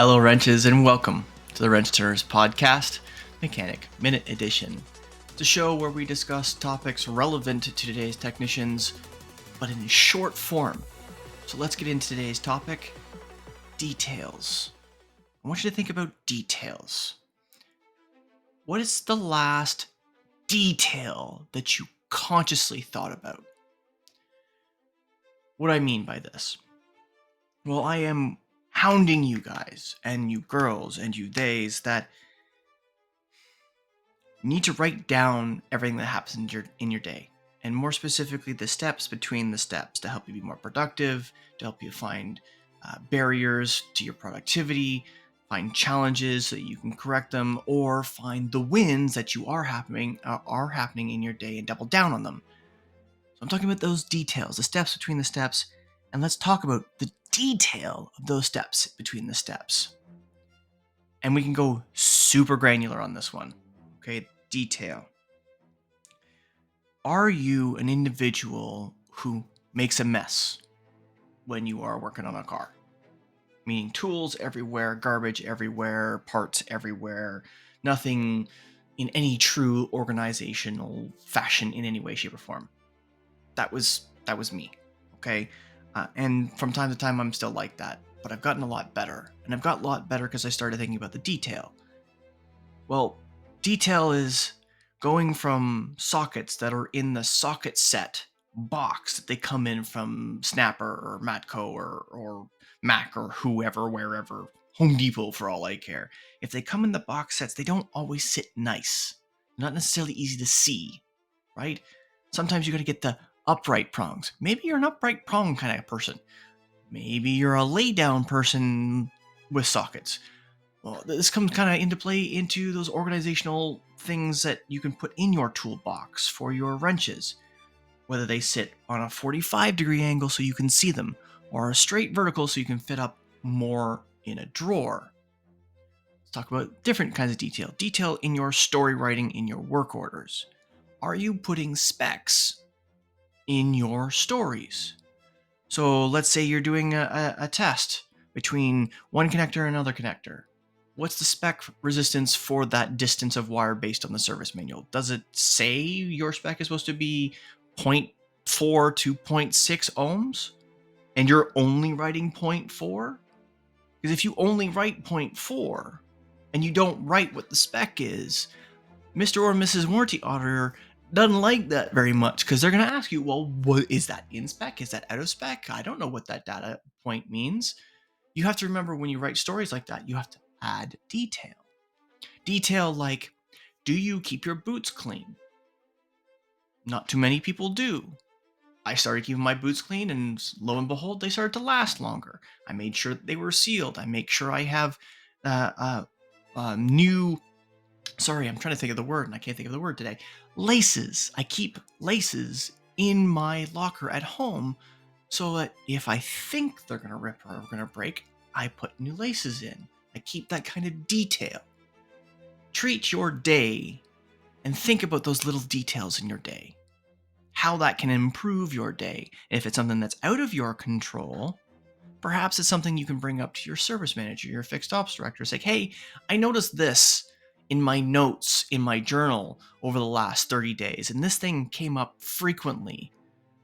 Hello, wrenches, and welcome to the Wrench Turners Podcast, Mechanic Minute Edition. It's a show where we discuss topics relevant to today's technicians, but in short form. So let's get into today's topic, details. I want you to think about details. What is the last detail that you consciously thought about? What do I mean by this? Well, I am hounding you guys and you girls and you theys that need to write down everything that happens in your day, and more specifically the steps between the steps to help you be more productive, to help you find barriers to your productivity, find challenges so that you can correct them, or find the wins that are happening in your day and double down on them. So I'm talking about those details, the steps between the steps, and let's talk about the detail of those steps between the steps. And we can go super granular on this one. Okay, detail. Are you an individual who makes a mess when you are working on a car? Meaning tools everywhere, garbage everywhere, parts everywhere, nothing in any true organizational fashion in any way, shape, or form. That was me, okay? And from time to time, I'm still like that, but I've gotten a lot better. And I've got a lot better because I started thinking about the detail. Well, detail is going from sockets that are in the socket set box that they come in from Snapper or Matco or Mac or whoever, wherever, Home Depot for all I care. If they come in the box sets, they don't always sit nice. Not necessarily easy to see, right? Sometimes you got to get the upright prongs. Maybe you're an upright prong kind of person. Maybe you're a lay down person with sockets. Well, this comes kind of into play into those organizational things that you can put in your toolbox for your wrenches. Whether they sit on a 45-degree angle so you can see them, or a straight vertical so you can fit up more in a drawer. Let's talk about different kinds of detail. Detail in your story writing in your work orders. Are you putting specs in your stories? So let's say you're doing a test between one connector and another connector. What's the spec resistance for that distance of wire based on the service manual? Does it say your spec is supposed to be 0.4 to 0.6 ohms and you're only writing 0.4? Because if you only write 0.4 and you don't write what the spec is, Mr. or Mrs. Warranty Auditor doesn't like that very much because they're going to ask you, well, what is that in spec? Is that out of spec? I don't know what that data point means. You have to remember when you write stories like that, you have to add detail. Detail like, do you keep your boots clean? Not too many people do. I started keeping my boots clean and lo and behold, they started to last longer. I made sure that they were sealed. I make sure I have new... Sorry, I'm trying to think of the word and I can't think of the word today. Laces. I keep laces in my locker at home so that if I think they're going to rip or going to break, I put new laces in. I keep that kind of detail. Treat your day and think about those little details in your day. How that can improve your day. If it's something that's out of your control, perhaps it's something you can bring up to your service manager, your fixed ops director. Say, hey, I noticed this in my notes, in my journal over the last 30 days, and this thing came up frequently,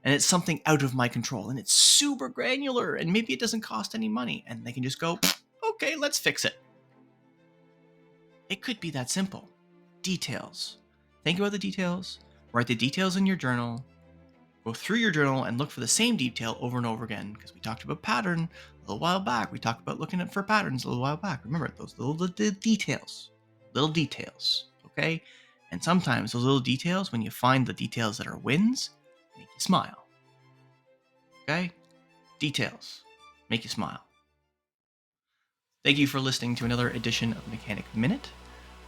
and it's something out of my control, and it's super granular, and maybe it doesn't cost any money, and they can just go, okay, let's fix it. It could be that simple. Details. Think about the details, write the details in your journal, go through your journal and look for the same detail over and over again, because we talked about pattern a little while back. We talked about looking for patterns a little while back. Remember, those little details, okay? And sometimes those little details, when you find the details that are wins, make you smile, okay? Details make you smile. Thank you for listening to another edition of Mechanic Minute.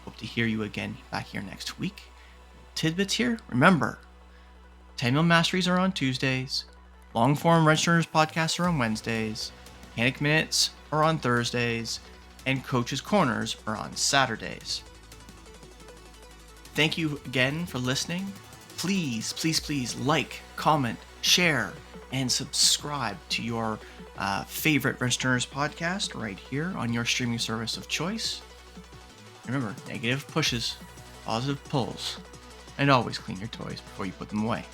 Hope to hear you again back here next week. Tidbits here. Remember, 10mm Masteries are on Tuesdays. Long-form Wrench Turners podcasts are on Wednesdays. Mechanic Minutes are on Thursdays. And Coach's Corners are on Saturdays. Thank you again for listening. Please, please, please like, comment, share, and subscribe to your favorite Wrench podcast right here on your streaming service of choice. Remember, negative pushes, positive pulls, and always clean your toys before you put them away.